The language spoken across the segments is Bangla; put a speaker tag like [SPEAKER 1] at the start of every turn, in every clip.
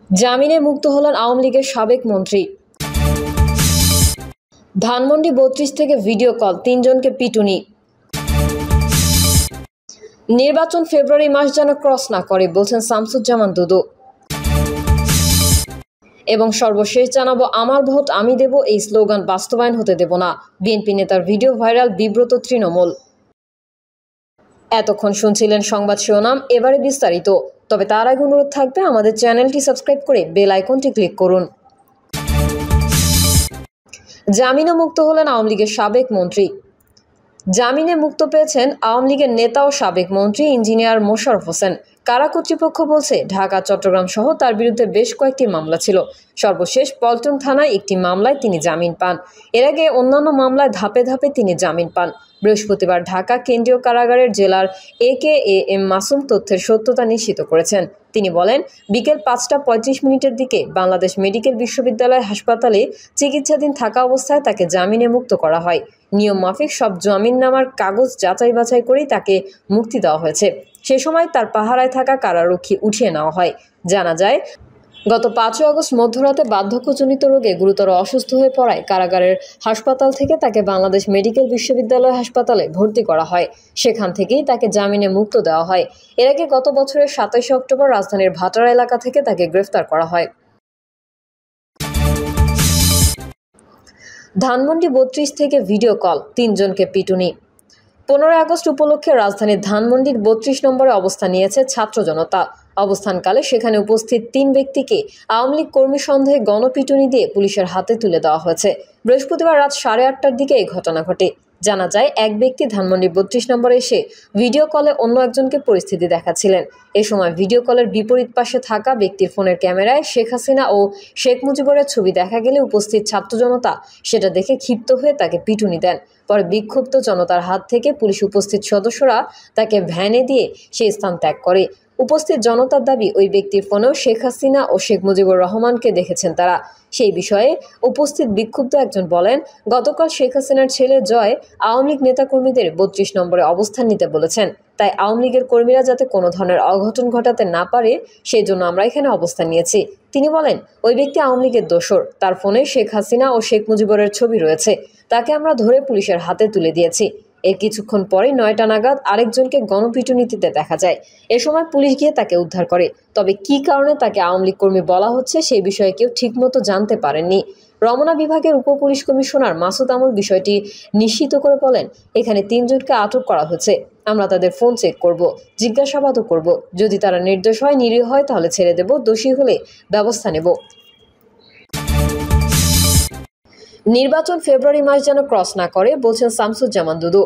[SPEAKER 1] জামিনে মুক্ত হলেন আওয়ামী লীগের সাবেক মন্ত্রী। ধানমন্ডি ৩২ থেকে ভিডিও কল, ৩ জনকে পিটুনি। নির্বাচন ফেব্রুয়ারি মাস যেন ক্রস না করে, বলছেন শামসুজ্জামান দুদু। এবং সর্বশেষ জানাবো, আমার ভোট আমি দেব, এই স্লোগান বাস্তবায়ন হতে দেব না। বিএনপি নেতার ভিডিও ভাইরাল, বিব্রত তৃণমূল। এতক্ষণ শুনছিলেন সংবাদ শিরোনাম, এবারে বিস্তারিত। তবে তার আগে অনুরোধ থাকবে আমাদের চ্যানেলটি সাবস্ক্রাইব করে বেল আইকনটি ক্লিক করুন। জামিনে মুক্ত হলেন আওয়ামী লীগের সাবেক মন্ত্রী। জামিনে মুক্ত পেয়েছেন আওয়ামী লীগের নেতা ও সাবেক মন্ত্রী ইঞ্জিনিয়ার মোশাররফ হোসেন। কারা কর্তৃপক্ষ বলছে, ঢাকা, চট্টগ্রাম সহ তার বিরুদ্ধে বেশ কয়েকটি মামলা ছিল। সর্বশেষ পল্টন থানায় একটি মামলায় তিনি জামিন পান। এর আগে অন্যান্য মামলায় ধাপে ধাপে তিনি জামিন পান। বৃহস্পতিবার ঢাকা কেন্দ্রীয় কারাগারের জেলার AKM মাসুম তথ্যের সত্যতা নিশ্চিত করেছেন। তিনি বলেন, বিকেল ৫টা ৩৫ দিকে বাংলাদেশ মেডিকেল বিশ্ববিদ্যালয় হাসপাতালে চিকিৎসাধীন থাকা অবস্থায় তাকে জামিনে মুক্ত করা হয়। নিয়ম মাফিক সব জামিননামার কাগজ যাচাই বাছাই করেই তাকে মুক্তি দেওয়া হয়েছে। সে সময় তার পাহারায় থাকা কারারক্ষী উঠিয়ে নেওয়া হয়। জানা যায়, গত ৫ আগস্ট মধ্যরাতে বার্ধক্যজনিত রোগে গুরুতর অসুস্থ হয়ে পড়ায় কারাগারের হাসপাতাল থেকে তাকে বাংলাদেশ মেডিকেল বিশ্ববিদ্যালয় হাসপাতালে ভর্তি করা হয়। সেখান থেকেই তাকে জামিনে মুক্ত দেওয়া হয়। এর আগে গত বছরের ২৭ অক্টোবর রাজধানীর ভাটারা এলাকা থেকে তাকে গ্রেফতার করা হয়। ধানমন্ডি ৩২ থেকে ভিডিও কল, ৩ জনকে পিটুনি। ১৫ আগস্ট উপলক্ষে রাজধানীর ধানমন্ডির ৩২ নম্বরে অবস্থান নিয়েছে ছাত্র জনতা। অবস্থানকালে সেখানে উপস্থিত ৩ ব্যক্তিকে আওয়ামী লীগ কর্মী সন্দেহে গণপিটুনি দিয়ে পুলিশের হাতে তুলে দেওয়া হয়েছে। বৃহস্পতিবার রাত ৮:৩০টার দিকে এই ঘটনা ঘটে। জানা যায়, এক ব্যক্তি ধানমন্ডি ৩২ নম্বরে এসে ভিডিও কলে অন্য একজনকে পরিস্থিতি দেখাচ্ছিলেন। এ সময় ভিডিও কলের বিপরীত পাশে থাকা ব্যক্তির ফোনের ক্যামেরায় শেখ হাসিনা ও শেখ মুজিবুরের ছবি দেখা গেলে উপস্থিত ছাত্র জনতা সেটা দেখে ক্ষিপ্ত হয়ে তাকে পিটুনি দেন। পরে বিক্ষুব্ধ জনতার হাত থেকে পুলিশ উপস্থিত সদস্যরা তাকে ভ্যানে দিয়ে সেই স্থান ত্যাগ করে। উপস্থিত জনতার দাবি, ওই ব্যক্তির ফোনেও শেখ হাসিনা ও শেখ মুজিবুর রহমানকে দেখেছেন তারা। সেই বিষয়ে উপস্থিত বিক্ষুব্ধ একজন বলেন, গতকাল শেখ হাসিনার ছেলে জয় আওয়ামী লীগ নেতাকর্মীদের ৩২ নম্বরে অবস্থান নিতে বলেছেন। তাই আওয়ামী লীগের কর্মীরা যাতে কোনো ধরনের অঘটন ঘটাতে না পারে সেই জন্য আমরা এখানে অবস্থান নিয়েছি। তিনি বলেন, ওই ব্যক্তি আওয়ামী লীগের দোসর, তার ফোনে শেখ হাসিনা ও শেখ মুজিবুরের ছবি রয়েছে। তাকে আমরা ধরে পুলিশের হাতে তুলে দিয়েছি। এর কিছুক্ষণ পরেই ৯টা নাগাদ আরেকজনকে গণপিটুনি দিতে দেখা যায়। এ সময় পুলিশ গিয়ে তাকে উদ্ধার করে। তবে কী কারণে তাকে আওয়ামী লীগ কর্মী বলা হচ্ছে সেই বিষয়ে কেউ ঠিকমতো জানতে পারেননি। রমনা বিভাগের উপপুলিশ কমিশনার মাসুদ আমল বিষয়টি নিশ্চিত করে বলেন, এখানে ৩ জনকে আটক করা হয়েছে। আমরা তাদের ফোন চেক করব, জিজ্ঞাসাবাদও করব। যদি তারা নির্দোষ হয়, নিরীহ হয়, তাহলে ছেড়ে দেব, দোষী হলে ব্যবস্থা নেব। নির্বাচন ফেব্রুয়ারি মাস যেন ক্রস না করে, বলছেন শামসুজ্জামান দুদু।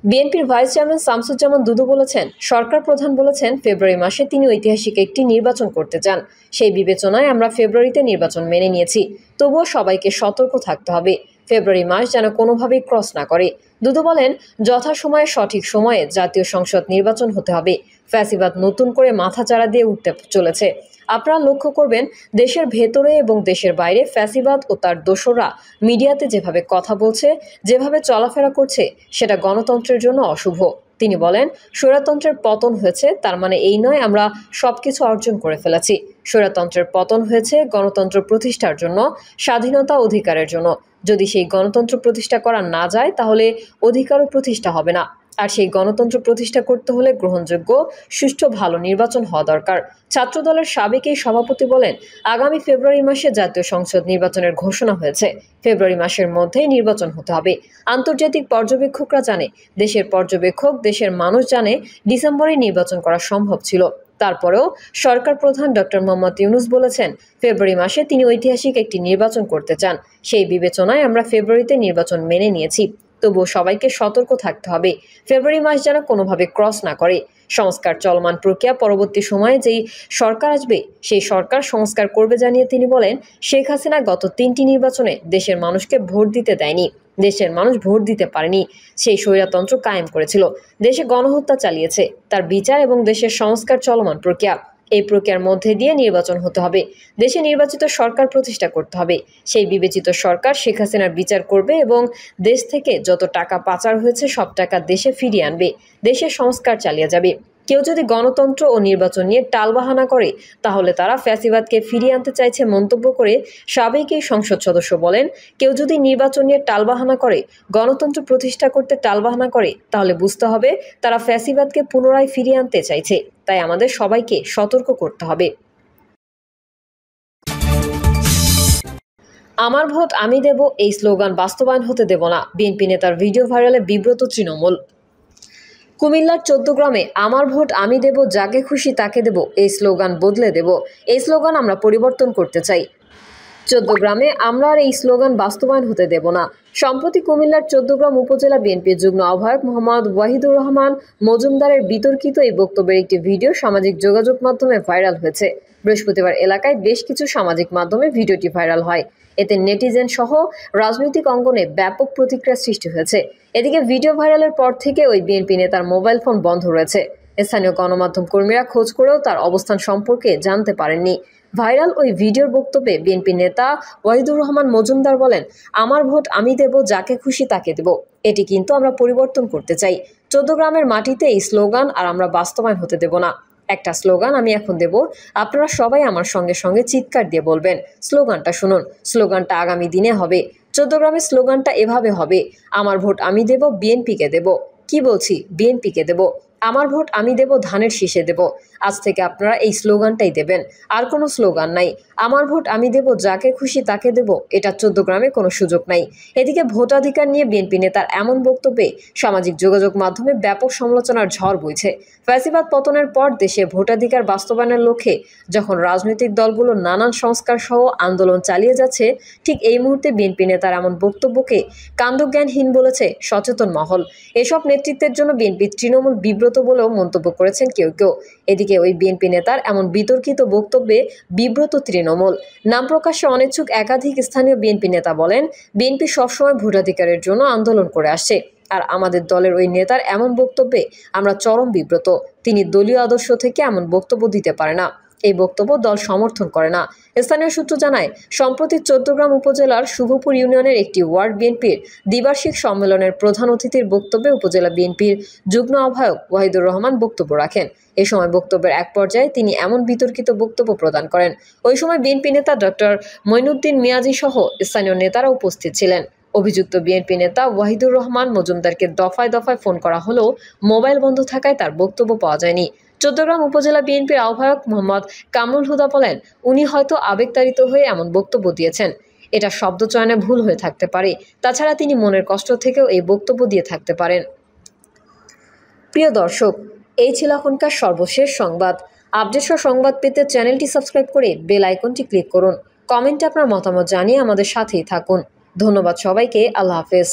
[SPEAKER 1] বিএনপির ভাইস চেয়ারম্যান শামসুজ্জামান দুদু বলেছেন, সরকার প্রধান বলেছেন ফেব্রুয়ারি মাসে তিনি ঐতিহাসিক একটি নির্বাচন করতে চান। সেই বিবেচনায় আমরা ফেব্রুয়ারিতে নির্বাচন মেনে নিয়েছি। তবুও সবাইকে সতর্ক থাকতে হবে, ফেব্রুয়ারি মাস যেন কোনোভাবেই ক্রস না করে। দুদু বলেন, যথাসময়ে সঠিক সময়ে জাতীয় সংসদ নির্বাচন হতে হবে। ফ্যাসিবাদ নতুন করে মাথাচাড়া দিয়ে উঠতে চলেছে। আপনারা লক্ষ্য করবেন, দেশের ভেতরে এবং দেশের বাইরে ফ্যাসিবাদ ও তার দোসররা মিডিয়াতে যেভাবে কথা বলছে, যেভাবে চলাফেরা করছে, সেটা গণতন্ত্রের জন্য অশুভ। তিনি বলেন, স্বৈরতন্ত্রের পতন হয়েছে, তার মানে এই নয় আমরা সবকিছু অর্জন করে ফেলেছি। স্বৈরতন্ত্রের পতন হয়েছে গণতন্ত্র প্রতিষ্ঠার জন্য, স্বাধীনতা অধিকারের জন্য। যদি সেই গণতন্ত্র প্রতিষ্ঠা করা না যায়, তাহলে অধিকারও প্রতিষ্ঠা হবে না। আর সেই গণতন্ত্র প্রতিষ্ঠা করতে হলে গ্রহণযোগ্য, সুষ্ঠু, ভালো নির্বাচন হওয়া দরকার। ছাত্রদলের সাবেক এই সভাপতি বলেন, আগামী ফেব্রুয়ারি মাসে জাতীয় সংসদ নির্বাচনের ঘোষণা হয়েছে। ফেব্রুয়ারি মাসের মধ্যেই নির্বাচন হতে হবে। আন্তর্জাতিক পর্যবেক্ষকরা জানে, দেশের পর্যবেক্ষক, দেশের মানুষ জানে ডিসেম্বরে নির্বাচন করা সম্ভব ছিল। তারপরেও সরকার প্রধান ডক্টর মোহাম্মদ ইউনূস বলেছেন, ফেব্রুয়ারি মাসে তিনি ঐতিহাসিক একটি নির্বাচন করতে চান। সেই বিবেচনায় আমরা ফেব্রুয়ারিতে নির্বাচন মেনে নিয়েছি। তবুও সবাইকে সতর্ক থাকতে হবে, ফেব্রুয়ারি মাস যেন কোনোভাবে ক্রস না করে। সংস্কার চলমান প্রক্রিয়া, পরবর্তী সময়ে যেই সরকার আসবে সেই সরকার সংস্কার করবে জানিয়ে তিনি বলেন, শেখ হাসিনা গত 3টি নির্বাচনে দেশের মানুষকে ভোট দিতে দেয়নি। দেশের মানুষ ভোট দিতে পারেনি। সেই স্বৈরতন্ত্র কায়েম করেছিল, দেশে গণহত্যা চালিয়েছে। তার বিচার এবং দেশের সংস্কার চলমান প্রক্রিয়া। এই প্রক্রিয়ার মধ্যে দিয়ে নির্বাচন হতে হবে। দেশে নির্বাচিত সরকার প্রতিষ্ঠা করতে হবে। সেই বিবেচিত সরকার শেখ হাসিনার বিচার করবে এবং দেশ থেকে যত টাকা পাচার হয়েছে সব টাকা দেশে ফিরিয়ে আনবে। দেশের সংস্কার চালিয়ে যাবে। কেউ যদি গণতন্ত্র ও নির্বাচন নিয়ে টালবাহানা করে তাহলে তারা ফ্যাসিবাদকে ফিরিয়ে আনতে চাইছে মন্তব্য করে সাবেক এই সংসদ সদস্য বলেন, কেউ যদি নির্বাচন নিয়ে টালবাহানা করে, গণতন্ত্র প্রতিষ্ঠা করতে টালবাহানা করে, তাহলে বুঝতে হবে তারা ফ্যাসিবাদকে পুনরায় ফিরিয়ে আনতে চাইছে। তাই আমাদের সবাইকে সতর্ক করতে হবে। আমার ভোট আমি দেব এই স্লোগান বাস্তবায়ন হতে দেব না, বিএনপি নেতার ভিডিও ভাইরালে বিব্রত তৃণমূল। কুমিল্লার 14 গ্রামে আমার ভোট আমি দেব, যাকে খুশি তাকে দেব এই স্লোগান বদলে দেব। এই স্লোগান আমরা পরিবর্তন করতে চাই। 14 গ্রামে আমরা আর এই স্লোগান বাস্তবায়ন হতে দেব না। সম্প্রতি কুমিল্লার 14 গ্রাম উপজেলা বিএনপির যুগ্ম আহ্বায়ক মোহাম্মদ ওয়াহিদুর রহমান মজুমদারের বিতর্কিত এই বক্তব্যের একটি ভিডিও সামাজিক যোগাযোগ মাধ্যমে ভাইরাল হয়েছে। বৃহস্পতিবার এলাকায় বেশ কিছু সামাজিক মাধ্যমে ভিডিওটি ভাইরাল হয়। এতে নেটিজেন সহ রাজনৈতিক অঙ্গনে ব্যাপক প্রতিক্রিয়া সৃষ্টি হয়েছে। এদিকে ভিডিও ভাইরালের পর থেকে ওই বিএনপি নেতার মোবাইল ফোন বন্ধ রয়েছে। স্থানীয় গণমাধ্যম কর্মীরা খোঁজ করেও তার অবস্থান সম্পর্কে জানতে পারেননি। ভাইরাল ওই ভিডিওর বক্তব্যে বিএনপি নেতা ওয়াহিদুর রহমান মজুমদার বলেন, আমার ভোট আমি দেব, যাকে খুশি তাকে দেব। এটি কিন্তু আমরা পরিবর্তন করতে চাই। 14 গ্রামের মাটিতে এই স্লোগান আর আমরা বাস্তবায়ন হতে দেব না। একটা স্লোগান আমি এখন দেব, আপনারা সবাই আমার সঙ্গে সঙ্গে চিৎকার দিয়ে বলবেন। স্লোগানটা শুনুন। স্লোগানটা আগামী দিনে হবে। 14 গ্রামের স্লোগানটা এভাবে হবে, আমার ভোট আমি দেব, বিএনপিকে দেব। কি বলছি, বিএনপিকে দেব। আমার ভোট আমি দেব, ধানের শীষে দেব। আজ থেকে আপনারা এই স্লোগানটাই দেবেন, আর কোনো স্লোগান নাই। আমার ভোট আমি দেব, যাকে খুশি তাকে দেব, এটা 14 গ্রামে কোনো সুযোগ নাই। এদিকে ভোটাধিকার নিয়ে বিএনপি নেতার এমন বক্তব্যে সামাজিক যোগাযোগ মাধ্যমে ব্যাপক সমালোচনার ঝড় বইছে। ফ্যাসিবাদ পতনের পর দেশে ভোটাধিকার বাস্তবায়নের লক্ষ্যে যখন রাজনৈতিক দলগুলো নানান সংস্কার সহ আন্দোলন চালিয়ে যাচ্ছে, ঠিক এই মুহূর্তে বিএনপি নেতার এমন বক্তব্যকে কাণ্ডজ্ঞানহীন বলেছে সচেতন মহল। এসব নেতৃত্বের জন্য বিএনপি তৃণমূল বিব্রত বলেও মন্তব্য করেছেন কেউ কেউ। এদিকে ওই বিএনপি নেতার এমন বিতর্কিত বক্তব্যে বিব্রত তৃণমূল। নাম প্রকাশে অনিচ্ছুক একাধিক স্থানীয় বিএনপি নেতা বলেন, বিএনপি সবসময় ভোটাধিকারের জন্য আন্দোলন করে আসছে, আর আমাদের দলের ওই নেতার এমন বক্তব্যে আমরা চরম বিব্রত। তিনি দলীয় আদর্শ থেকে এমন বক্তব্য দিতে পারে না। এই বক্তব্য দল সমর্থন করে না। স্থানীয় সূত্র জানায়, সম্প্রতি 14 গ্রাম উপজেলার শুভপুর ইউনিয়নের একটি ওয়ার্ড বিএনপির দ্বিবার্ষিক সম্মেলনের প্রধান অতিথির বক্তব্যে উপজেলা বিএনপির যুগ্ম আহ্বায়ক ওয়াহিদুর রহমান বক্তব্য রাখেন। এ সময় বক্তব্যের এক পর্যায়ে তিনি এমন বিতর্কিত বক্তব্য প্রদান করেন। ওই সময় বিএনপি নেতা ডক্টর মঈনুদ্দিন মিয়াজি সহ স্থানীয় নেতারা উপস্থিত ছিলেন। অভিযুক্ত বিএনপি নেতা ওয়াহিদুর রহমান মজুমদারকে দফায় দফায় ফোন করা হলেও মোবাইল বন্ধ থাকায় তার বক্তব্য পাওয়া যায়নি। 14 গ্রাম উপজেলা বিএনপির আহ্বায়ক মোহাম্মদ কামরুল হুদা বলেন, উনি হয়তো আবেগতাড়িত হয়ে এমন বক্তব্য দিয়েছেন। এটা শব্দচয়নে ভুল হয়ে থাকতে পারে। তাছাড়া তিনি মনের কষ্ট থেকেও এই বক্তব্য দিয়ে থাকতে পারেন। প্রিয় দর্শক, এই ছিল এখনকার সর্বশেষ সংবাদ। আপডেট সংবাদ পেতে চ্যানেলটি সাবস্ক্রাইব করে বেল আইকনটি ক্লিক করুন। কমেন্টে আপনার মতামত জানিয়ে আমাদের সাথেই থাকুন। ধন্যবাদ সবাইকে। আল্লাহ হাফেজ।